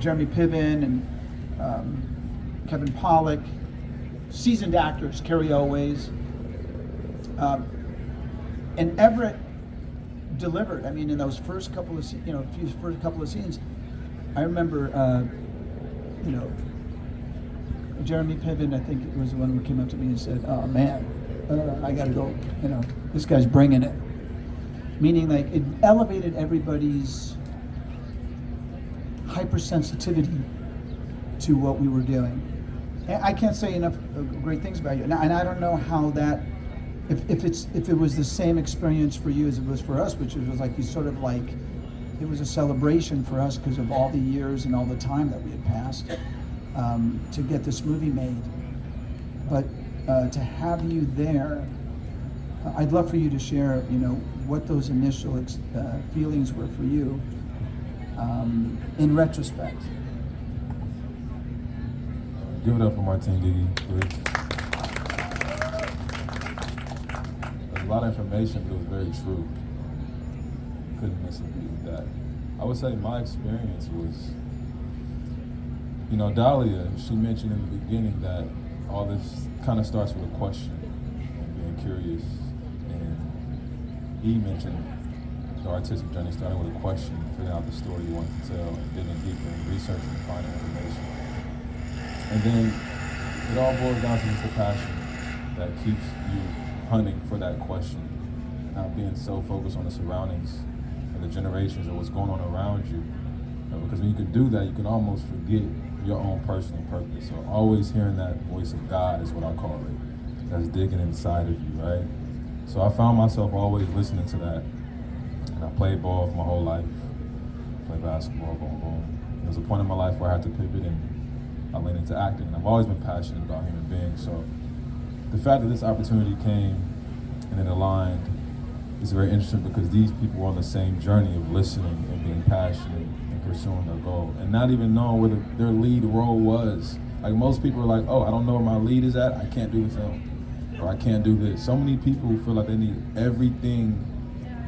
Jeremy Piven and Kevin Pollak, seasoned actors, Carrie Elways, and Everett delivered. I mean, in those first couple of scenes, I remember, Jeremy Piven, I think it was the one who came up to me and said, "Oh man, I got to go. This guy's bringing it." Meaning, like, it elevated everybody's hypersensitivity to what we were doing. And I can't say enough great things about you. And I don't know how that, if it was the same experience for you as it was for us, which was like, you sort of like, it was a celebration for us because of all the years and all the time that we had passed to get this movie made. But to have you there, I'd love for you to share, what those initial feelings were for you in retrospect. Give it up for Martin Guigui, please. There's a lot of information, but it was very true. Couldn't miss a beat with that. I would say my experience was, Dahlia, she mentioned in the beginning that all this kind of starts with a question and being curious. And he mentioned the artistic journey started with a question, figuring out the story you wanted to tell, and digging deeper and researching and finding information. And then it all boils down to just the passion that keeps you hunting for that question, not being so focused on the surroundings and the generations or what's going on around you. Because when you can do that, you can almost forget your own personal purpose. So always hearing that voice of God is what I call it, that's digging inside of you, right? So I found myself always listening to that. And I played ball for my whole life, played basketball, boom, boom. There was a point in my life where I had to pivot and I went into acting, and I've always been passionate about human beings. So the fact that this opportunity came and it aligned is very interesting because these people were on the same journey of listening and being passionate and pursuing their goal and not even knowing where their lead role was. Like most people are like, oh, I don't know where my lead is at, I can't do the film, or I can't do this. So many people feel like they need everything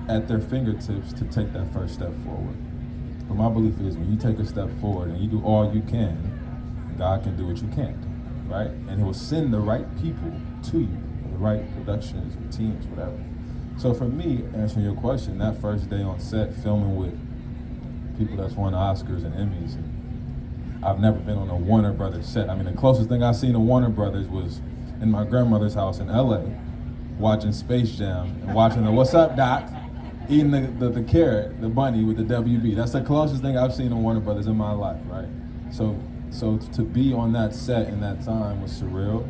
at their fingertips to take that first step forward. But my belief is when you take a step forward and you do all you can, God can do what you can't, right? And He will send the right people to you, the right productions or teams, whatever. So for me, answering your question, that first day on set, filming with people that's won Oscars and Emmys, and I've never been on a Warner Brothers set. I mean, the closest thing I've seen to Warner Brothers was in my grandmother's house in LA, watching Space Jam and watching the What's Up, Doc, eating the carrot, the bunny with the WB. That's the closest thing I've seen to Warner Brothers in my life, right? So to be on that set in that time was surreal,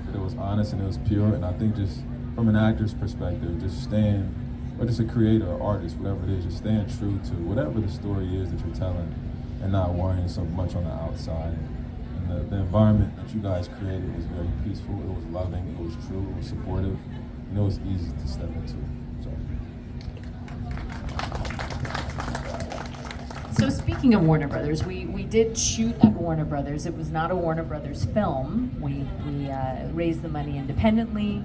but it was honest and it was pure. And I think just from an actor's perspective, just staying, or just a creator or artist, whatever it is, just staying true to whatever the story is that you're telling and not worrying so much on the outside. And the environment that you guys created was very peaceful, it was loving, it was true, it was supportive, and it was easy to step into. So speaking of Warner Brothers, we did shoot at Warner Brothers. It was not a Warner Brothers film. We raised the money independently.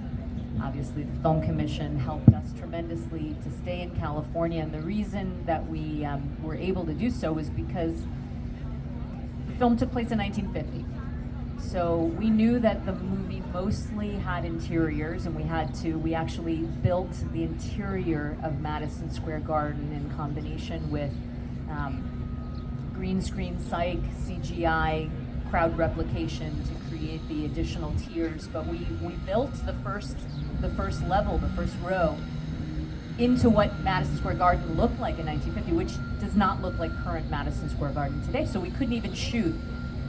Obviously, the Film Commission helped us tremendously to stay in California, and the reason that we were able to do so was because the film took place in 1950. So we knew that the movie mostly had interiors, and we actually built the interior of Madison Square Garden in combination with green screen psych, CGI, crowd replication to create the additional tiers. But we built the first level, the first row, into what Madison Square Garden looked like in 1950, which does not look like current Madison Square Garden today. So we couldn't even shoot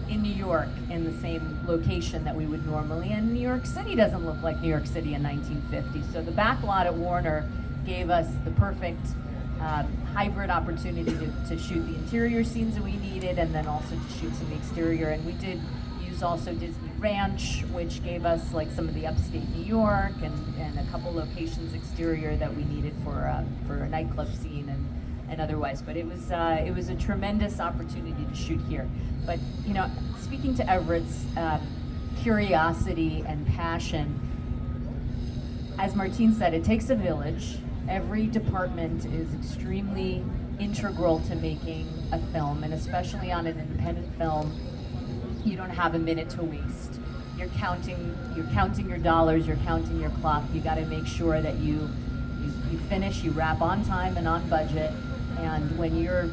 in New York in the same location that we would normally, and New York City doesn't look like New York City in 1950. So the back lot at Warner gave us the perfect hybrid opportunity to shoot the interior scenes that we needed, and then also to shoot some of the exterior. And we did use also Disney Ranch, which gave us like some of the upstate New York and a couple locations exterior that we needed for a nightclub scene and otherwise. But it was a tremendous opportunity to shoot here. But speaking to Everett's curiosity and passion, as Martine said, it takes a village. Every department is extremely integral to making a film, and especially on an independent film, you don't have a minute to waste. You're counting your dollars, you're counting your clock. You got to make sure that you finish, you wrap on time and on budget. And when your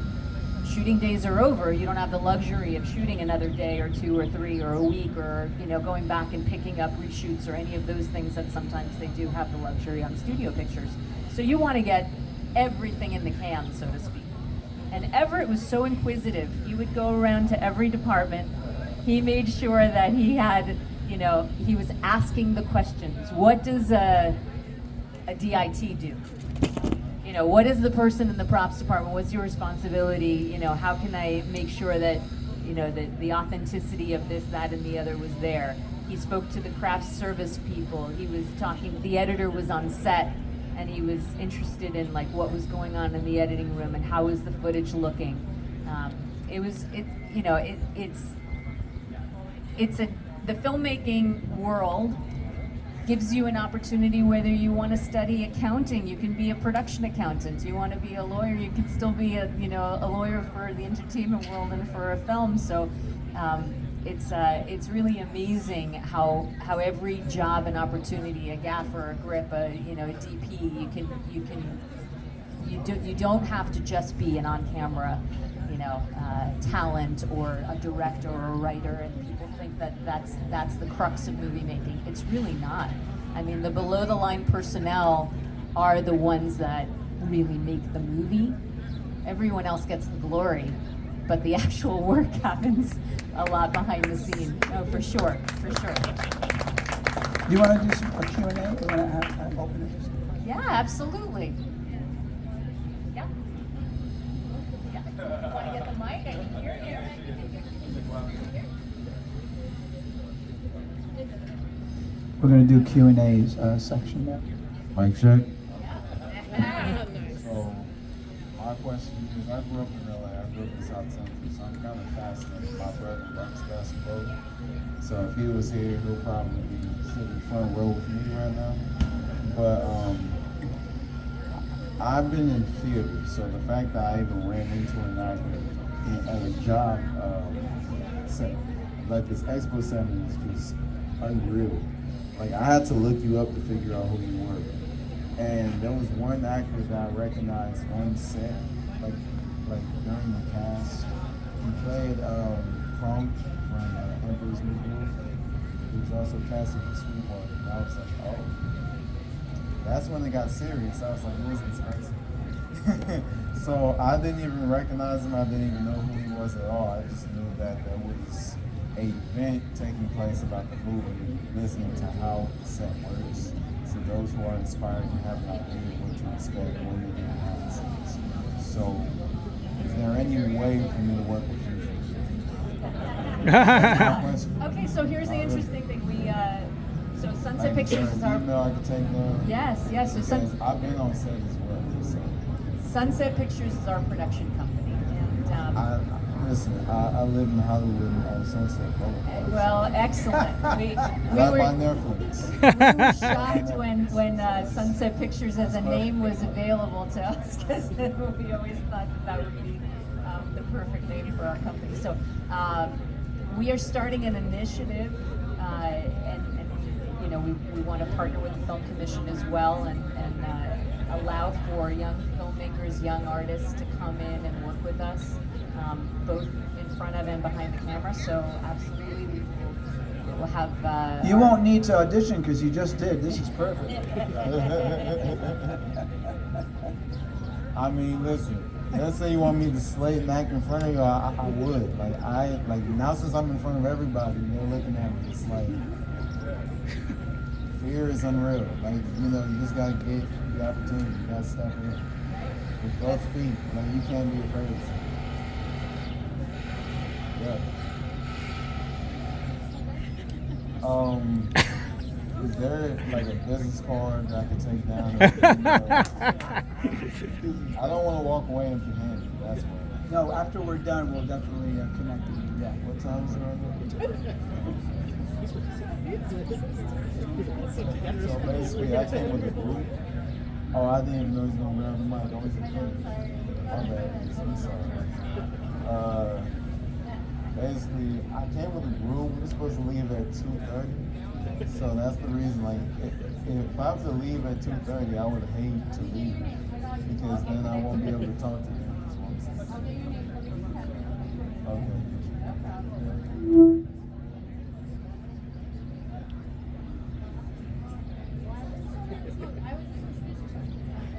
shooting days are over, you don't have the luxury of shooting another day or two or three or a week, or going back and picking up reshoots or any of those things that sometimes they do have the luxury on studio pictures. So you want to get everything in the can, so to speak. And Everett was so inquisitive. He would go around to every department. He made sure that he had, he was asking the questions. What does a DIT do? What is the person in the props department? What's your responsibility? How can I make sure that, that the authenticity of this, that, and the other was there? He spoke to the craft service people. He was talking, the editor was on set, and he was interested in what was going on in the editing room and how was the footage looking. The filmmaking world gives you an opportunity, whether you want to study accounting, you can be a production accountant. You want to be a lawyer, you can still be a lawyer for the entertainment world and for a film. So it's really amazing how every job and opportunity, a gaffer, a grip, a DP, you don't have to just be an on-camera talent or a director or a writer, and people think that that's the crux of movie making. It's really not. I mean, the below the line personnel are the ones that really make the movie. Everyone else gets the glory, but the actual work happens a lot behind the scene. No, for sure. Do you want to do a Q&A? Do you want to have open it? Yeah, absolutely. Yeah. You want to get the mic? I can hear you. We're going to do Q&A's section now. Mic check. So, my question is, I grew up in LA, I grew up in South Central, so I'm kind of fascinated. My brother loves basketball, so if he was here, he'll probably be sitting front row with me right now. But I've been in theater, so the fact that I even ran into an actor at a job set, like this expo setting, is just unreal. Like, I had to look you up to figure out who you were. And there was one actor that I recognized on set, like during the cast. He played Kronk from Emperor's New Groove. He was also casted for Sweetwater. And I was like, oh. That's when it got serious. I was like, who is this person? So I didn't even recognize him. I didn't even know who he was at all. I just knew that there was an event taking place about the movie, listening to how the set works. So those who are inspired can have an idea of what to expect when they get behind the scenes. So is there any way for me to work with you? Okay, so here's the interesting thing. So Sunset Pictures is our... email I can take down? Yes. So I've been on set as well. So. Sunset Pictures is our production company. And listen, I live in Hollywood on Sunset Boulevard. well, excellent. We Not were by Netflix. we were shocked when Sunset Pictures as a name was available to us, because we always thought that would be the perfect name for our company. So we are starting an initiative, and we want to partner with the Film Commission as well, and allow for young filmmakers, young artists to come in and work with us, both in front of and behind the camera. So absolutely, we will have... You won't need to audition because you just did. This is perfect. I mean, listen. Let's say you want me to slate and act in front of you, I would. Like now, since I'm in front of everybody, they're looking at me. It's like fear is unreal. Like, you just gotta get the opportunity. You gotta step in with both feet. Like, you can't be afraid of something. Yeah. Is there like a business card that I could take down? I don't want to walk away empty-handed. That's why. No, after we're done, we'll definitely connect with you. Yeah. What time is it right now? So basically, I came with a group. Oh, I didn't even know he was gonna grab the mic. I was in front. My bad. I'm sorry. Basically, I can't really rule. We're supposed to leave at 2:30, so that's the reason. Like, if I have to leave at 2:30, I would hate to leave because then I won't be able to talk to them. That's what I'm saying. Okay.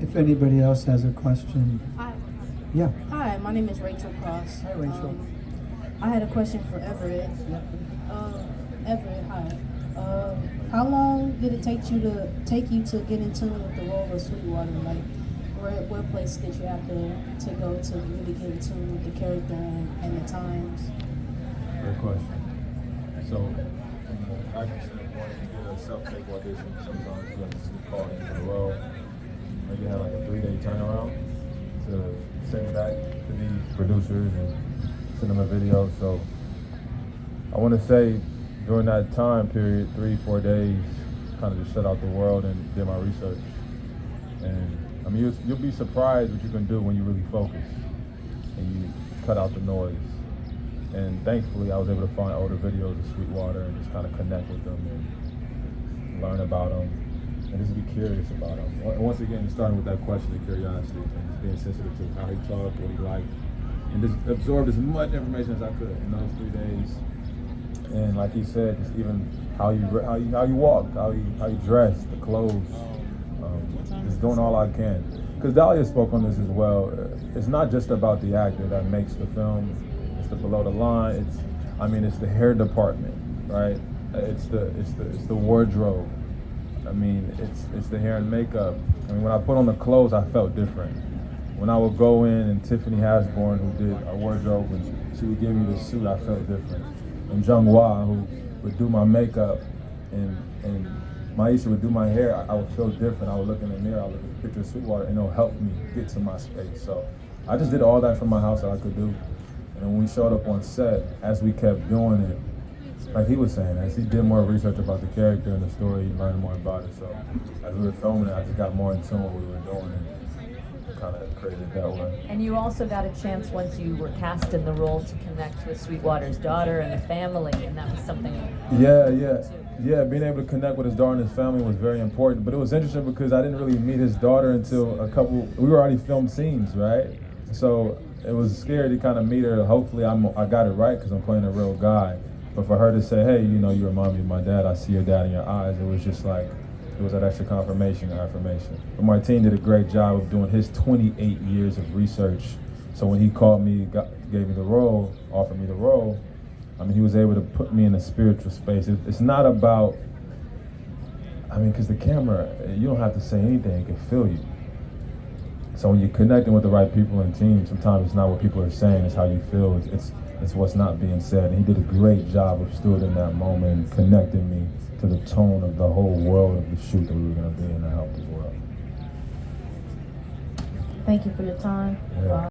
If anybody else has a question, Hi. yeah. Hi, my name is Rachel Cross. Hi, Rachel. I had a question for Everett. Everett, hi. How long did it take you to get in tune with the role of Sweetwater? Like, what place did you have to go to really get in tune with the character and the times? Great question. So, from the acting standpoint, you get a self-tape audition. Sometimes you have to call into the role. Maybe you have like a 3-day turnaround to send back to these producers and send them a video. So, I want to say during that time period, 3-4 days, kind of just shut out the world and did my research. And I mean, you'll be surprised what you can do when you really focus and you cut out the noise. And thankfully, I was able to find older videos of Sweetwater and just kind of connect with them and learn about them and just be curious about them. And once again, starting with that question of curiosity and just being sensitive to how he talked, what he liked, and just absorbed as much information as I could in those 3 days. And like he said, just even how you walk, how you dress, the clothes, just doing all I can. Because Dahlia spoke on this as well. It's not just about the actor that makes the film. It's the below the line. It's the hair department, right? It's the wardrobe. I mean, it's the hair and makeup. I mean, when I put on the clothes, I felt different. When I would go in and Tiffany Hasborn, who did our wardrobe, and she would give me the suit, I felt different. And Jung Hwa, who would do my makeup, and Maisha would do my hair, I would feel different. I would look in the mirror, I would look at a picture of Sweetwater, and it'll help me get to my space. So I just did all that from my house that I could do. And when we showed up on set, as we kept doing it, like he was saying, as he did more research about the character and the story, he learned more about it. So as we were filming it, I just got more in tune with what we were doing and kind of created it that way. And you also got a chance once you were cast in the role to connect with Sweetwater's daughter and the family, and that was something. Yeah, being able to connect with his daughter and his family was very important. But it was interesting because I didn't really meet his daughter until we were already filmed scenes, right? So it was scary to kind of meet her. Hopefully I got it right because I'm playing a real guy. But for her to say, hey, you remind me of my dad, I see your dad in your eyes, it was just like, it was that extra confirmation and affirmation. But Martin did a great job of doing his 28 years of research. So when he called me, gave me the role, offered me the role, I mean, he was able to put me in a spiritual space. It's not about, because the camera, you don't have to say anything, it can feel you. So when you're connecting with the right people and teams, sometimes it's not what people are saying, it's how you feel. It's what's not being said. And he did a great job of stewarding that moment and connecting me to the tone of the whole world of the shoot that we were going to be in to help as well. Thank you for your time. Yeah.